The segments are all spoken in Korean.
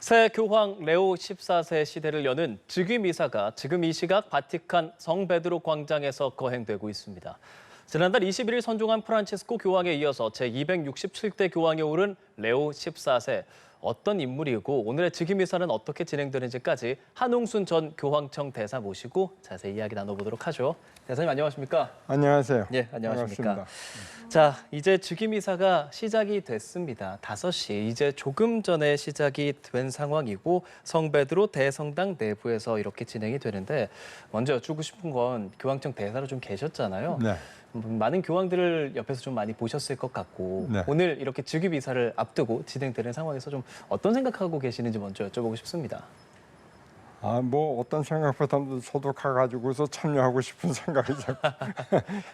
새 교황 레오 14세 시대를 여는 즉위미사가 지금 이 시각 바티칸 성베드로 광장에서 거행되고 있습니다. 지난달 21일 선종한 프란치스코 교황에 이어서 제267대 교황에 오른 레오 14세. 어떤 인물이고 오늘의 즉위미사는 어떻게 진행되는지까지 한웅순 전 교황청 대사 모시고 자세히 이야기 나눠보도록 하죠. 대사님 안녕하십니까? 안녕하세요. 예, 안녕하십니까? 반갑습니다. 자, 이제 즉위미사가 시작이 됐습니다. 5시, 이제 조금 전에 시작이 된 상황이고 성베드로 대성당 내부에서 이렇게 진행이 되는데 먼저 여쭙고 싶은 건 교황청 대사로 좀 계셨잖아요. 네. 많은 교황들을 옆에서 좀 많이 보셨을 것 같고 네. 오늘 이렇게 즉위미사를 앞두고 진행되는 상황에서 좀 어떤 생각하고 계시는지 먼저 여쭤보고 싶습니다. 뭐 어떤 생각보다도 저도 가가지고서 참여하고 싶은 생각이 자꾸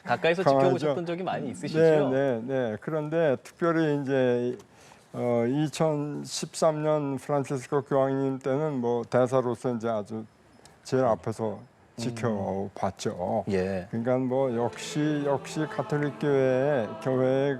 가까이서 강하죠. 지켜보셨던 적이 많이 있으시죠? 네. 그런데 특별히 이제 2013년 프란치스코 교황님 때는 뭐 대사로서 이제 아주 제일 앞에서 지켜봤죠. 예. 그러니까 뭐 역시 가톨릭 교회의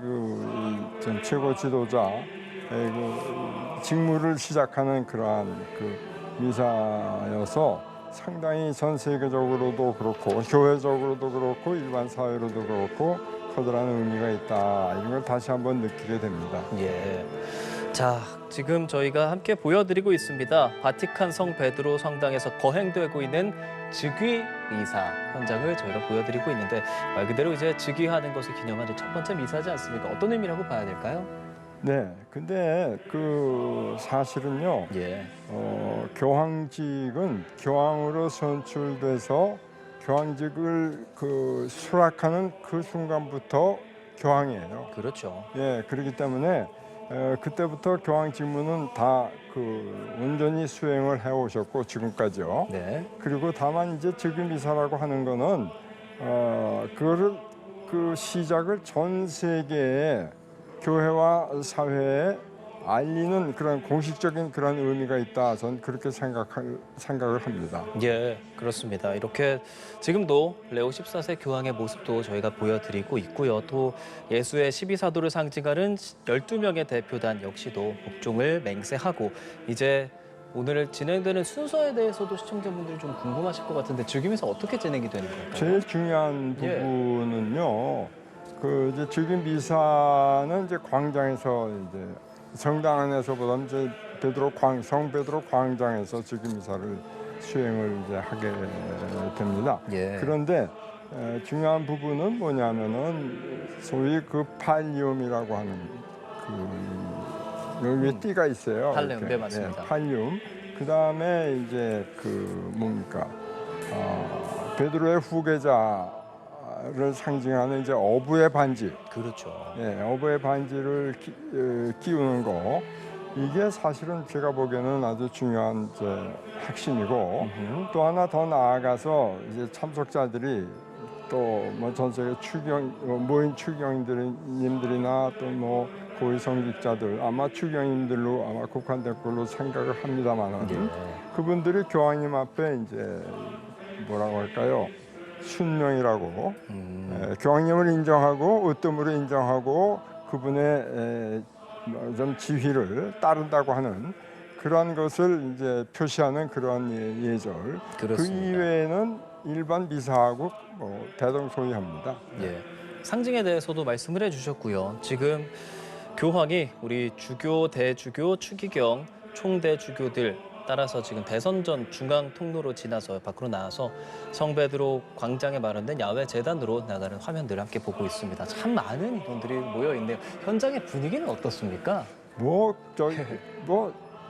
그 최고 지도자의 그 직무를 시작하는 그러한 그 미사여서 상당히 전 세계적으로도 그렇고 교회적으로도 그렇고 일반 사회로도 그렇고 커다란 의미가 있다. 이런 걸 다시 한번 느끼게 됩니다. 예. 자, 지금 저희가 함께 보여드리고 있습니다. 바티칸 성 베드로 성당에서 거행되고 있는 즉위 미사 현장을 저희가 보여드리고 있는데 말 그대로 이제 즉위하는 것을 기념하는 첫 번째 미사지 않습니까? 어떤 의미라고 봐야 될까요? 네, 근데 그 사실은요. 예. 교황직은 교황으로 선출돼서 교황직을 그 수락하는 그 순간부터 교황이에요. 그렇죠. 예, 그렇기 때문에 그때부터 교황 직무는 다 그 온전히 수행을 해오셨고 지금까지요. 네. 그리고 다만 이제 즉위미사라고 하는 거는 그거를 그 시작을 전 세계에 교회와 사회에 알리는 그런 공식적인 그런 의미가 있다. 저는 그렇게 생각을 합니다. 예, 그렇습니다. 이렇게 지금도 레오 14세 교황의 모습도 저희가 보여드리고 있고요. 또 예수의 12사도를 상징하는 12명의 대표단 역시도 복종을 맹세하고 이제 오늘 진행되는 순서에 대해서도 시청자분들이 좀 궁금하실 것 같은데 즉위미사 어떻게 진행이 되는 걸까요? 제일 중요한 예. 부분은요. 그 이제 즉위미사는 이제 광장에서 이제 성당 안에서보다는 이제 성 베드로 광장에서 즉위미사를 수행을 이제 하게 됩니다. 예. 그런데 중요한 부분은 뭐냐면은 소위 그 팔리움이라고 하는 그 여기 띠가 있어요. 팔레움, 이렇게. 네, 맞습니다. 팔리움. 그 다음에 이제 그 뭡니까 베드로의 후계자를 상징하는 이제 어부의 반지. 그렇죠. 예, 어부의 반지를 끼우는 거 이게 사실은 제가 보기에는 아주 중요한 이제 핵심이고 또 하나 더 나아가서 이제 참석자들이 또 뭐 전 세계 모인 추경님들이나 또 뭐 고위 성직자들 아마 추경님들로 아마 국한될 걸로 생각을 합니다만은 예. 그분들이 교황님 앞에 이제 뭐라고 할까요? 순명이라고 교황님을 인정하고 으뜸으로 인정하고 그분의 좀 지휘를 따른다고 하는 그러한 것을 이제 표시하는 그러한 예절. 그렇습니다. 그 이외에는 일반 미사하고 뭐 대동소이합니다. 예. 상징에 대해서도 말씀을 해주셨고요. 지금 교황이 우리 주교, 대주교, 추기경, 총대주교들 따라서 지금 대선전 중앙 통로로 지나서 밖으로 나와서 성베드로 광장에 마련된 야외 재단으로 나가는 화면들을 함께 보고 있습니다. 참 많은 인원들이 모여 있네요. 현장의 분위기는 어떻습니까?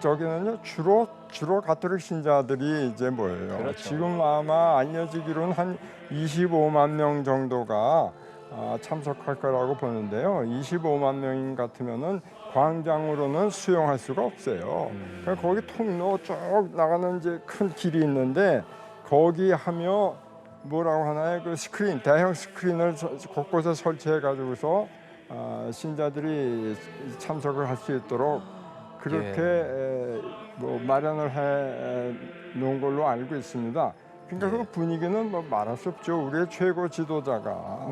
저기는요 주로 가톨릭 신자들이 이제 모여요. 그렇죠. 지금 아마 알려지기로는 한 25만 명 정도가 참석할 거라고 보는데요. 25만 명 같으면은 광장으로는 수용할 수가 없어요. 그러니까 거기 통로 쭉 나가는 이제 큰 길이 있는데 거기 하며 뭐라고 하나요? 그 스크린, 대형 스크린을 곳곳에 설치해 가지고서 신자들이 참석을 할 수 있도록 그렇게 뭐 마련을 해 놓은 걸로 알고 있습니다. 그러니까 그 분위기는 뭐 말할 수 없죠. 우리의 최고 지도자가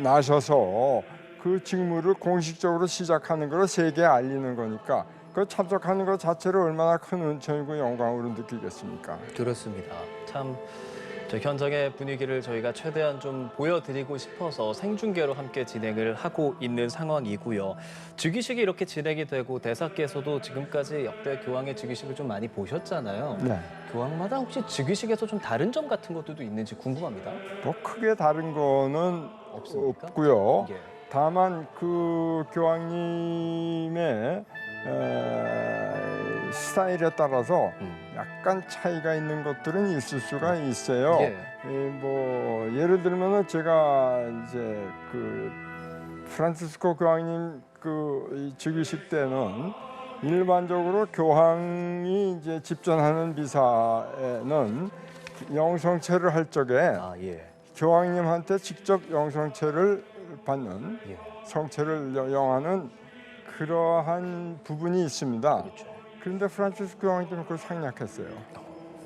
나셔서 그 직무를 공식적으로 시작하는 걸 세계에 알리는 거니까 그 참석하는 것 자체를 얼마나 큰 은총이고 영광으로 느끼겠습니까? 그렇습니다. 참 저 현장의 분위기를 저희가 최대한 좀 보여드리고 싶어서 생중계로 함께 진행을 하고 있는 상황이고요. 즉위식이 이렇게 진행이 되고 대사께서도 지금까지 역대 교황의 즉위식을 좀 많이 보셨잖아요. 네. 교황마다 혹시 즉위식에서 좀 다른 점 같은 것들도 있는지 궁금합니다. 뭐 크게 다른 거는 없습니까? 없고요. 예. 다만 그 교황님의 스타일에 따라서 약간 차이가 있는 것들은 있을 수가 있어요. 예. 뭐 예를 들면은 제가 이제 그 프란치스코 교황님 그 즉위식 때는 일반적으로 교황이 이제 집전하는 미사에는 영성체를 할 적에 아, 예. 교황님한테 직접 영성체를 받는 예. 성체를 영하는 그러한 부분이 있습니다. 그렇죠. 그런데 프란치스코 교황님은 그걸 생략했어요.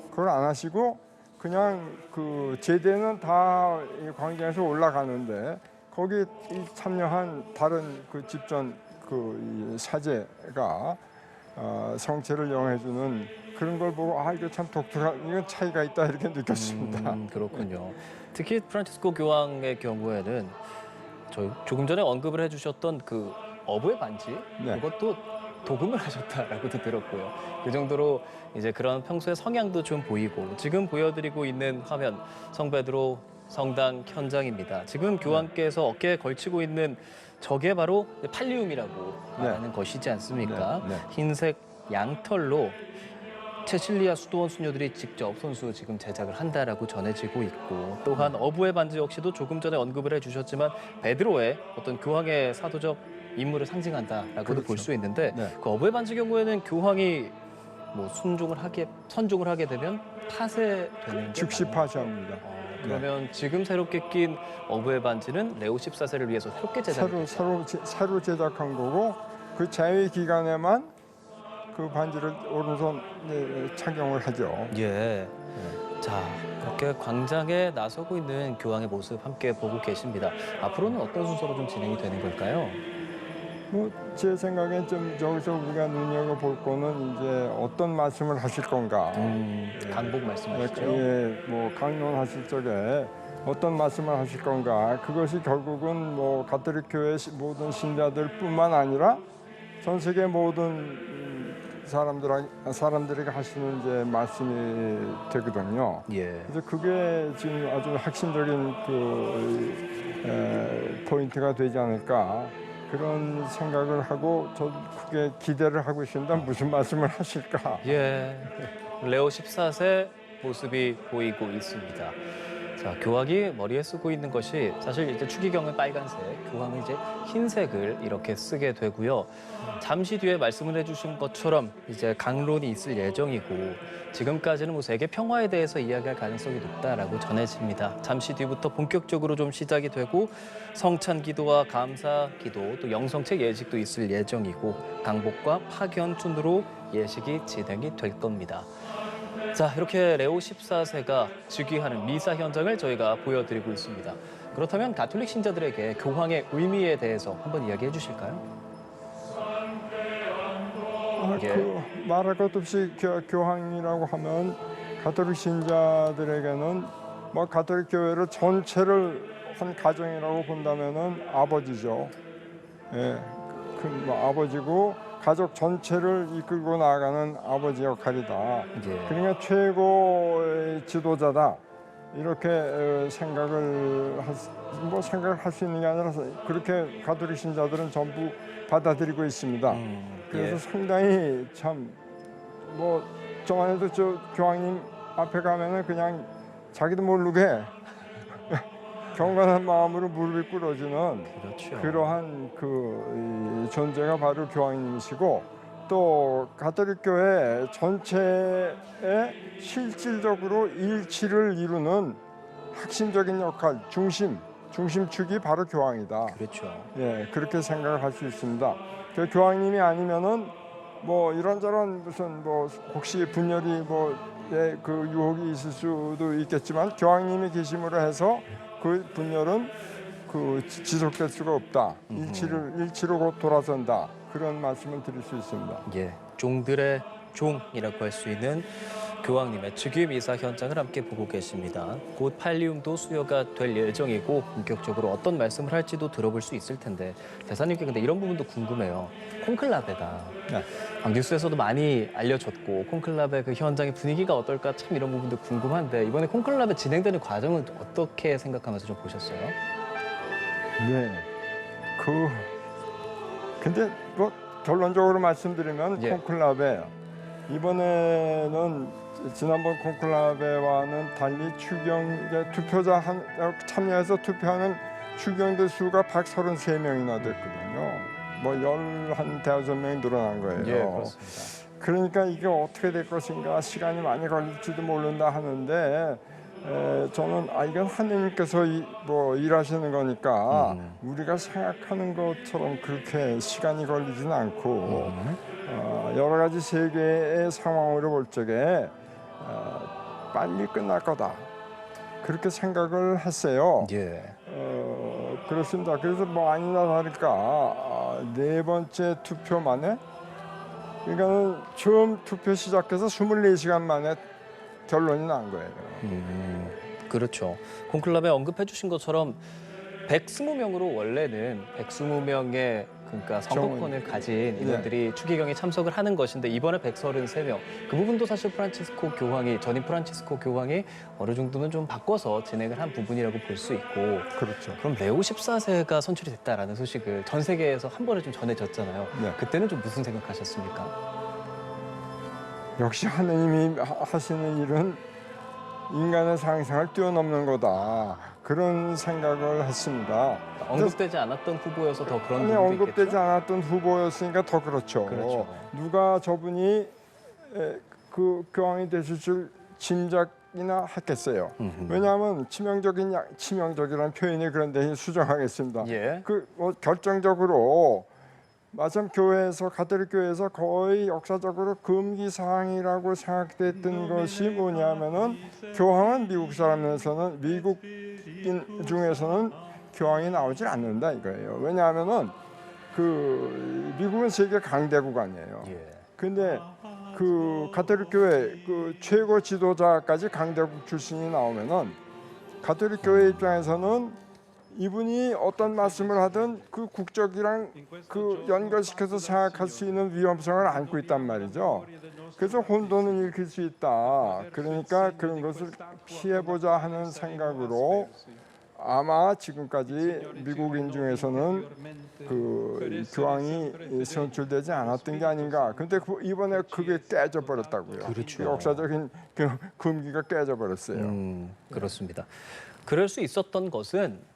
그걸 안 하시고 그냥 그 제대는 다 광장에서 올라가는데 거기 참여한 다른 그 집전 그 사제가 성체를 영해주는 그런 걸 보고 아 이거 참 독특한 이건 차이가 있다 이렇게 느꼈습니다. 그렇군요. 특히 프란치스코 교황의 경우에는 조금 전에 언급을 해주셨던 그 어부의 반지 네. 그것도 도금을 하셨다라고도 들었고요. 그 정도로 이제 그런 평소의 성향도 좀 보이고 지금 보여드리고 있는 화면 성베드로 성당 현장입니다. 지금 교황께서 어깨에 걸치고 있는 저게 바로 팔리움이라고 말하는 것이지 않습니까? 네, 네. 흰색 양털로 체실리아 수도원 수녀들이 직접 손수 지금 제작을 한다라고 전해지고 있고 또한 어부의 반지 역시도 조금 전에 언급을 해주셨지만 베드로의 어떤 교황의 사도적 임무를 상징한다라고도 그렇죠. 볼 수 있는데 네. 그 어부의 반지 경우에는 교황이 뭐 선종을 하게 되면 파쇄되는 게 즉시 맞나요? 파쇄합니다. 그러면 지금 새롭게 낀 어부의 반지는 레오 14세를 위해서 새롭게 제작이 새로 제작한 거고 그 자위 기간에만 그 반지를 오른손에 착용을 하죠. 예. 자, 이렇게 광장에 나서고 있는 교황의 모습 함께 보고 계십니다. 앞으로는 어떤 순서로 좀 진행이 되는 걸까요? 뭐 제 생각엔 좀 저기서 우리가 눈여겨 볼 거는 이제 어떤 말씀을 하실 건가. 강복 말씀하시죠? 예, 뭐 강론하실 적에 어떤 말씀을 하실 건가. 그것이 결국은 뭐 가톨릭 교회 모든 신자들뿐만 아니라 전 세계 모든 사람들에게 하시는 이제 말씀이 되거든요. 예. 그래서 그게 지금 아주 핵심적인 포인트가 되지 않을까 그런 생각을 하고 저 크게 기대를 하고 있습니다. 무슨 말씀을 하실까? 예. 레오 14세 모습이 보이고 있습니다. 자, 교황이 머리에 쓰고 있는 것이 사실 이제 추기경은 빨간색, 교황은 이제 흰색을 이렇게 쓰게 되고요. 잠시 뒤에 말씀을 해주신 것처럼 이제 강론이 있을 예정이고 지금까지는 뭐 세계 평화에 대해서 이야기할 가능성이 높다라고 전해집니다. 잠시 뒤부터 본격적으로 좀 시작이 되고 성찬 기도와 감사 기도 또 영성책 예식도 있을 예정이고 강복과 파견 순으로 예식이 진행이 될 겁니다. 자, 이렇게 레오 14세가 즉위하는 미사 현장을 저희가 보여드리고 있습니다. 그렇다면 가톨릭 신자들에게 교황의 의미에 대해서 한번 이야기해 주실까요? 예. 그 말할 것 없이 교황이라고 하면 가톨릭 신자들에게는 뭐 가톨릭 교회를 전체를 한 가정이라고 본다면은 아버지죠. 예, 뭐 아버지고 가족 전체를 이끌고 나아가는 아버지 역할이다. 예. 그러니까 최고의 지도자다. 이렇게 생각을 할 수 있는 게 아니라 그렇게 가톨릭 신자들은 전부 받아들이고 있습니다. 그래서 예. 상당히 참 뭐 저번에도 저 교황님 앞에 가면은 그냥 자기도 모르게 경건한 마음으로 무릎이 꿇어지는 그렇죠. 그러한 그 존재가 바로 교황님이시고 또 가톨릭 교회 전체에 실질적으로 일치를 이루는 핵심적인 역할, 중심축이 바로 교황이다. 그렇죠. 예, 그렇게 생각을 할 수 있습니다. 그 교황님이 아니면은 뭐 이런저런 무슨 뭐 혹시 분열이 그 유혹이 있을 수도 있겠지만 교황님이 계심으로 해서 그 분열은 그 지속될 수가 없다. 일치로 곧 돌아선다. 그런 말씀을 드릴 수 있습니다. 예. 종들의 종이라고 할 수 있는 교황님의 즉위 이사 현장을 함께 보고 계십니다. 곧 팔리움도 수여가 될 예정이고 본격적으로 어떤 말씀을 할지도 들어볼 수 있을 텐데 대사님께 근데 이런 부분도 궁금해요. 콘클라베가 네. 뉴스에서도 많이 알려졌고 콘클라베 그 현장의 분위기가 어떨까 참 이런 부분도 궁금한데 이번에 콘클라베 진행되는 과정을 어떻게 생각하면서 좀 보셨어요? 네. 근데 뭐 결론적으로 말씀드리면 예. 콘클라베 이번에는 지난번 콘클라베와는 달리 투표자 참여해서 투표하는 추경대 수가 133명이나 됐거든요. 뭐 15명이 늘어난 거예요. 예, 그렇습니다. 그러니까 이게 어떻게 될 것인가 시간이 많이 걸릴지도 모른다 하는데 저는 이건 하느님께서 일하시는 거니까 우리가 생각하는 것처럼 그렇게 시간이 걸리지는 않고 여러 가지 세계의 상황으로 볼 적에 빨리 끝날 거다 그렇게 생각을 했어요. 예. 그렇습니다. 그래서 뭐 아니나 다를까 네 번째 투표 만에 그러니까는 처음 투표 시작해서 24시간 만에 결론이 난 거예요. 그렇죠. 콘클라베 언급해 주신 것처럼 120명으로 원래는 120명의 그러니까 선거권을 가진 인원들이 추기경에 참석을 하는 것인데 이번에 133명. 그 부분도 사실 전임 프란치스코 교황이 어느 정도는 좀 바꿔서 진행을 한 부분이라고 볼 수 있고 그렇죠. 그럼 레오 14세가 선출이 됐다라는 소식을 전 세계에서 한 번에 좀 전해졌잖아요. 네. 그때는 좀 무슨 생각하셨습니까? 역시 하느님이 하시는 일은 인간의 상상을 뛰어넘는 거다. 그런 생각을 했습니다. 언급되지 않았던 후보여서 더 그런 아니, 부분도 언급되지 있겠죠? 않았던 후보였으니까 더 그렇죠. 그렇죠. 누가 저분이 그 교황이 되실 줄 짐작이나 했겠어요. 왜냐하면 치명적이라는 표현이 그런데 수정하겠습니다. 예. 결정적으로 마침 가톨릭 교회에서 거의 역사적으로 금기 사항이라고 생각됐던 것이 뭐냐면은 교황은 미국인 중에서는 교황이 나오질 않는다 이거예요. 왜냐하면은 미국은 세계 강대국 아니에요. 예. 근데 가톨릭 교회 최고 지도자까지 강대국 출신이 나오면은 가톨릭 교회 입장에서는 이분이 어떤 말씀을 하든 그 국적이랑 연결시켜서 생각할 수 있는 위험성을 안고 있단 말이죠. 그래서 혼돈을 일으킬 수 있다. 그러니까 그런 것을 피해보자 하는 생각으로 아마 지금까지 미국인 중에서는 교황이 선출되지 않았던 게 아닌가. 근데 이번에 그게 깨져버렸다고요. 그렇죠. 역사적인 금기가 깨져버렸어요. 그렇습니다. 그럴 수 있었던 것은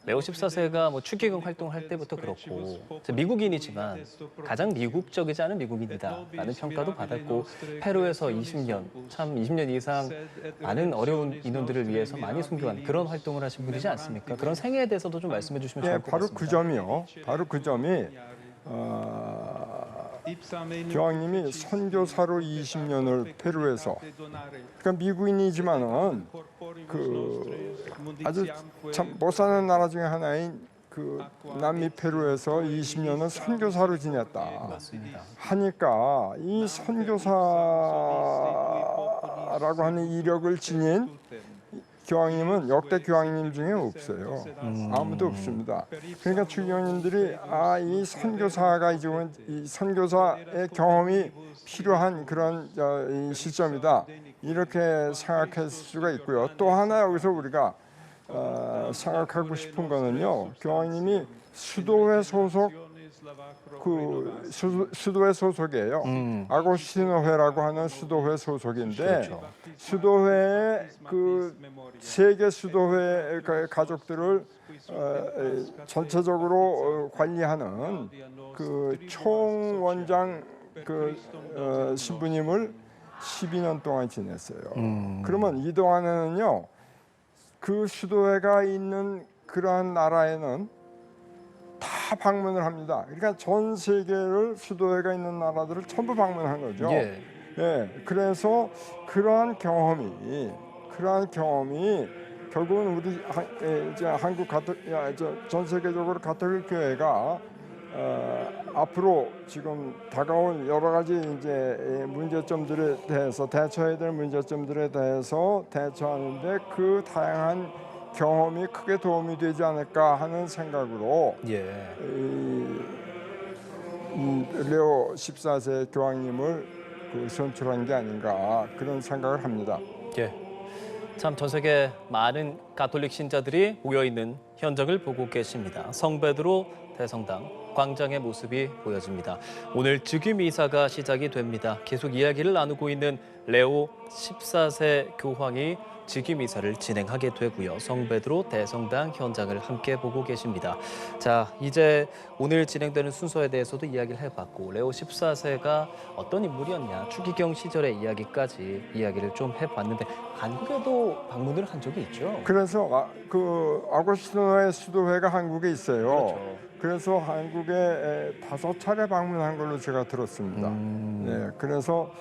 레오 14세가 추기경 활동할 때부터 그렇고 미국인이지만 가장 미국적이지 않은 미국인이다라는 평가도 받았고 페루에서 20년 이상 많은 어려운 인원들을 위해서 많이 순교한 그런 활동을 하신 분이지 않습니까? 그런 생애에 대해서도 좀 말씀해 주시면 좋을 것 바로 같습니다. 그 점이요. 바로 그 점이 교황님이 선교사로 20년을 페루에서 그러니까 미국인이지만은 아주 참 못 사는 나라 중에 하나인 남미 페루에서 20년을 선교사로 지냈다. 맞습니다. 하니까 이 선교사라고 하는 이력을 지닌 교황님은 역대 교황님 중에 없어요. 아무도 없습니다. 그러니까 추기경님들이 이 선교사가 이 선교사의 경험이 필요한 그런 이 시점이다. 이렇게 생각할 수가 있고요. 또 하나 여기서 우리가 생각하고 싶은 거는요. 교황님이 수도회 소속이에요. 아고스티노회라고 하는 수도회 소속인데 그렇죠. 수도회의 세계 수도회 가족들을 전체적으로 관리하는 총원장 신부님을 12년 동안 지냈어요. 그러면 이 동안에는요, 그 수도회가 있는 그러한 나라에는 다 방문을 합니다. 그러니까 전 세계를 수도회가 있는 나라들을 전부 방문한 거죠. 예. 그래서 그러한 경험이 결국은 우리 한국 전 세계적으로 가톨릭 교회가 앞으로 지금 다가올 여러 가지 이제 문제점들에 대해서 대처해야 될 문제점들에 대해서 대처하는데 그 다양한 경험이 크게 도움이 되지 않을까 하는 생각으로 예. 이 레오 14세 교황님을 선출한 게 아닌가 그런 생각을 합니다. 예. 참 전 세계 많은 가톨릭 신자들이 모여 있는 현장을 보고 계십니다. 성베드로 대성당 광장의 모습이 보여집니다. 오늘 즉위 미사가 시작이 됩니다. 계속 이야기를 나누고 있는 레오 14세 교황이 즉위 미사를 진행하게 되고요. 성베드로 대성당 현장을 함께 보고 계십니다. 자, 이제 오늘 진행되는 순서에 대해서도 이야기를 해봤고 레오 14세가 어떤 인물이었냐, 추기경 시절의 이야기까지 이야기를 좀 해봤는데 한국에도 방문을 한 적이 있죠. 그래서 아고스티노의 수도회가 한국에 있어요. 그렇죠. 그래서 한국에 5차례 방문한 걸로 제가 들었습니다. 네, 그래서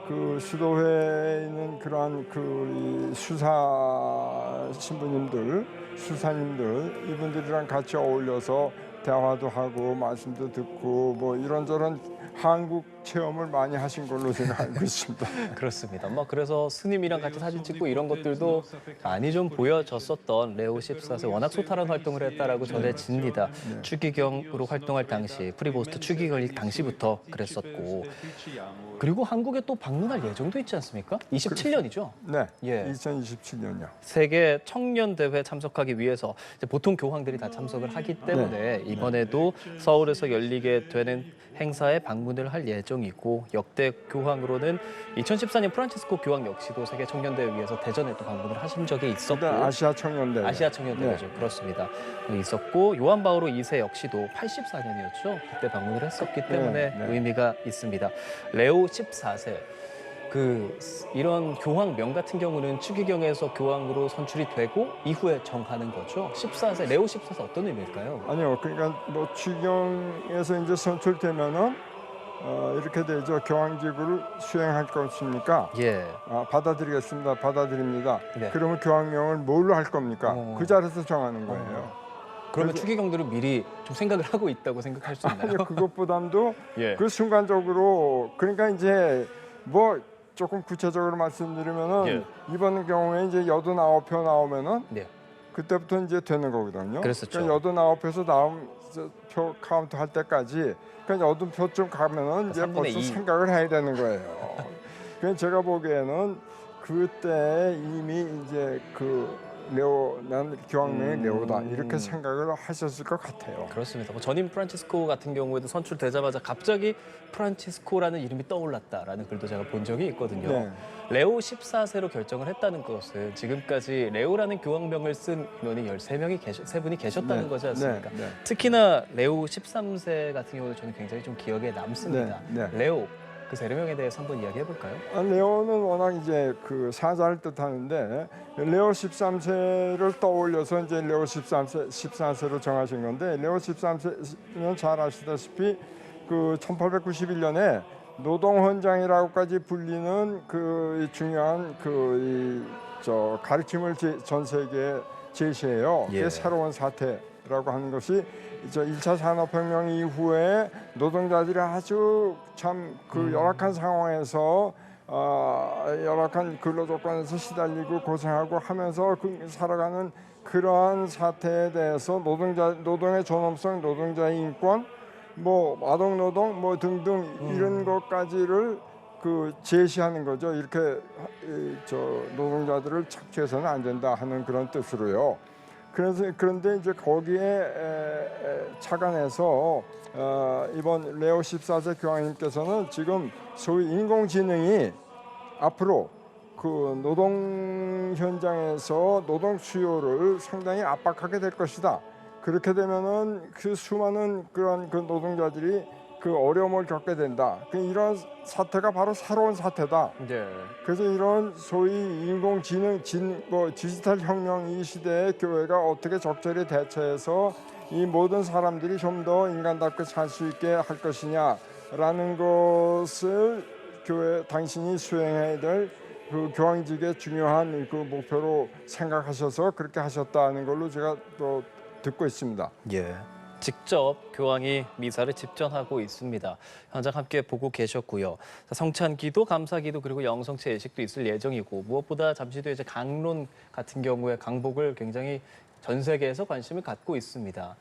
그 수도회에 있는 그러한 이 수사 신부님들, 수사님들 이분들이랑 같이 어울려서 대화도 하고 말씀도 듣고 뭐 이런저런 한국 체험을 많이 하신 걸로 제가 알고 있습니다. 그렇습니다. 그래서 스님이랑 같이 사진 찍고 이런 것들도 많이 좀 보여졌었던 레오 14세 워낙 소탈한 활동을 했다라고 전해집니다. 추기경으로 활동할 당시 프리보스트 추기경일 당시부터 그랬었고 그리고 한국에 또 방문할 예정도 있지 않습니까? 27년이죠. 네, 예. 2027년이요. 세계 청년 대회 참석하기 위해서 이제 보통 교황들이 다 참석을 하기 때문에 이번에도 서울에서 열리게 되는 행사에 방문을 할 예정이고 역대 교황으로는 2014년 프란치스코 교황 역시도 세계 청년 대회 위해서 대전에 또 방문을 하신 적이 있었고 아시아 청년대회. 아시아 청년 대회죠. 그렇습니다. 있었고 요한 바오로 2세 역시도 84년이었죠. 그때 방문을 했었기 때문에 의미가 있습니다. 레오 14세 이런 교황명 같은 경우는 추기경에서 교황으로 선출이 되고 이후에 정하는 거죠. 14세 레오 14세 어떤 의미일까요? 아니요, 그러니까 뭐 추경에서 이제 선출되면은 이렇게 되죠. 교황직을 수행할 것입니까? 예. 받아들이겠습니다. 받아들입니다. 네. 그러면 교황명을 뭘로 할 겁니까? 그 자리에서 정하는 거예요. 그러면 그래서- 추기경들은 미리 좀 생각을 하고 있다고 생각할 수 있나요? 아니, 그것보다도 예. 그 순간적으로 그러니까 이제 뭐 조금 구체적으로 말씀드리면은 이번 경우에 이제 89표 나오면은 네. 그때부터 이제 되는 거거든요. 그랬었죠. 그러니까 89표에서 나온 표 카운트 할 때까지 그러니까 80표쯤 가면은 이제 3분의 벌써 2. 생각을 해야 되는 거예요. 그래서 제가 보기에는 그때 이미 이제 난 교황명이 레오다 이렇게 생각을 하셨을 것 같아요. 그렇습니다. 전임 프란치스코 같은 경우에도 선출되자마자 갑자기 프란치스코라는 이름이 떠올랐다라는 글도 제가 본 적이 있거든요. 네. 레오 14세로 결정을 했다는 것은 지금까지 레오라는 교황명을 쓴 인원이 13분이 계셨다는 네. 거지 않습니까? 네. 네. 특히나 레오 13세 같은 경우는 저는 굉장히 좀 기억에 남습니다. 네. 레오 그 세례명에 대해서 한번 이야기해 볼까요? 레오는 워낙 이제 사자를 뜻하는데 레오 13세를 떠올려서 이제 레오 14세로 정하신 건데 레오 13세는 잘 아시다시피 1891년에 노동헌장이라고까지 불리는 중요한 가르침을 전 세계에 제시해요. 예. 그게 새로운 사태라고 하는 것이 1차 산업혁명 이후에 노동자들이 아주 참 열악한 상황에서 열악한 근로 조건에서 시달리고 고생하고 하면서 살아가는 그러한 사태에 대해서 노동의 존엄성, 노동자의 인권, 뭐 아동 노동 뭐 등등 이런 것까지를 제시하는 거죠. 이렇게 노동자들을 착취해서는 안 된다 하는 그런 뜻으로요. 그런데 이제 거기에 착안해서 이번 레오 14세 교황님께서는 지금 소위 인공지능이 앞으로 노동 현장에서 노동 수요를 상당히 압박하게 될 것이다. 그렇게 되면은 수많은 그런 노동자들이 어려움을 겪게 된다. 이런 사태가 바로 새로운 사태다. 네. 그래서 이런 소위 인공지능, 디지털 혁명 이 시대에 교회가 어떻게 적절히 대처해서 이 모든 사람들이 좀 더 인간답게 살 수 있게 할 것이냐라는 것을 당신이 수행해야 될 교황직의 중요한 목표로 생각하셔서 그렇게 하셨다는 걸로 제가 또 듣고 있습니다. 예. 직접 교황이 미사를 집전하고 있습니다. 현장 함께 보고 계셨고요. 성찬기도, 감사기도 그리고 영성체 예식도 있을 예정이고 무엇보다 잠시 뒤에 이제 강론 같은 경우에 강복을 굉장히 전 세계에서 관심을 갖고 있습니다.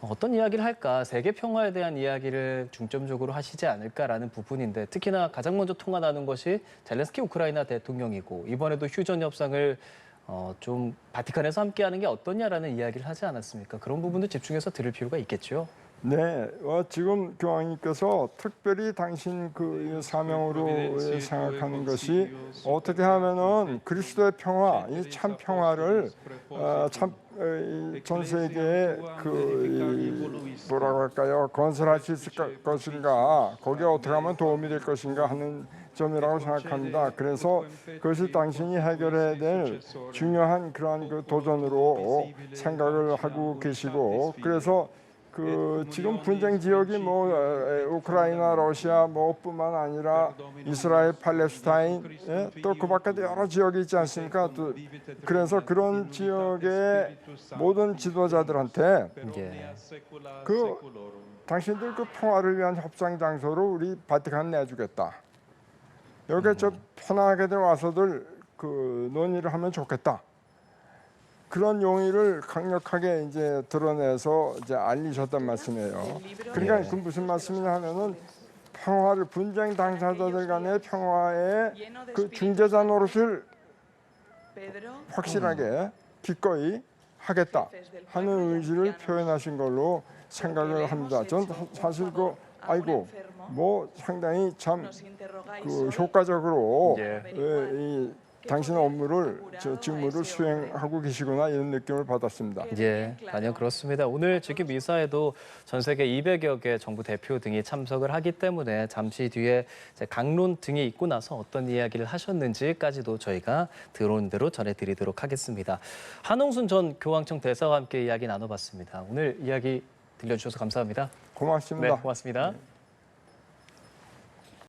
어떤 이야기를 할까? 세계 평화에 대한 이야기를 중점적으로 하시지 않을까라는 부분인데 특히나 가장 먼저 통화 나눈 것이 젤렌스키 우크라이나 대통령이고 이번에도 휴전 협상을 좀 바티칸에서 함께하는 게 어떠냐라는 이야기를 하지 않았습니까? 그런 부분도 집중해서 들을 필요가 있겠죠. 네, 지금 교황님께서 특별히 당신 그 사명으로 생각하는 것이 어떻게 하면은 그리스도의 평화, 이 참 평화를 전 세계에 뭐라고 할까요? 건설할 수 있을 것인가, 거기에 어떻게 하면 도움이 될 것인가 하는 점이라고 생각합니다. 그래서 그것이 당신이 해결해야 될 중요한 그러한 그 도전으로 생각을 하고 계시고 그래서 지금 분쟁 지역이 뭐 우크라이나, 러시아 뭐뿐만 아니라 이스라엘, 팔레스타인 또 그 밖에도 여러 지역이 있지 않습니까? 또 그래서 그런 지역의 모든 지도자들한테 당신들 그 평화를 위한 협상 장소로 우리 바티칸 내주겠다. 여기 저 편하게들 와서들 논의를 하면 좋겠다. 그런 용의를 강력하게 이제 드러내서 이제 알리셨단 말씀이에요. 그러니까 그 무슨 말씀이냐 하면은 평화를 분쟁 당사자들 간의 평화의 그 중재자 노릇을 확실하게 기꺼이 하겠다 하는 의지를 표현하신 걸로 생각을 합니다. 전 사실 뭐 상당히 참 효과적으로 이 당신 업무를 직무를 수행하고 계시구나 이런 느낌을 받았습니다. 예, 아니요 그렇습니다. 오늘 즉위 미사에도 전 세계 200여 개 정부 대표 등이 참석을 하기 때문에 잠시 뒤에 이제 강론 등이 있고 나서 어떤 이야기를 하셨는지까지도 저희가 들어온 대로 전해드리도록 하겠습니다. 한홍순 전 교황청 대사와 함께 이야기 나눠봤습니다. 오늘 이야기 들려주셔서 감사합니다. 고맙습니다. 네, 고맙습니다.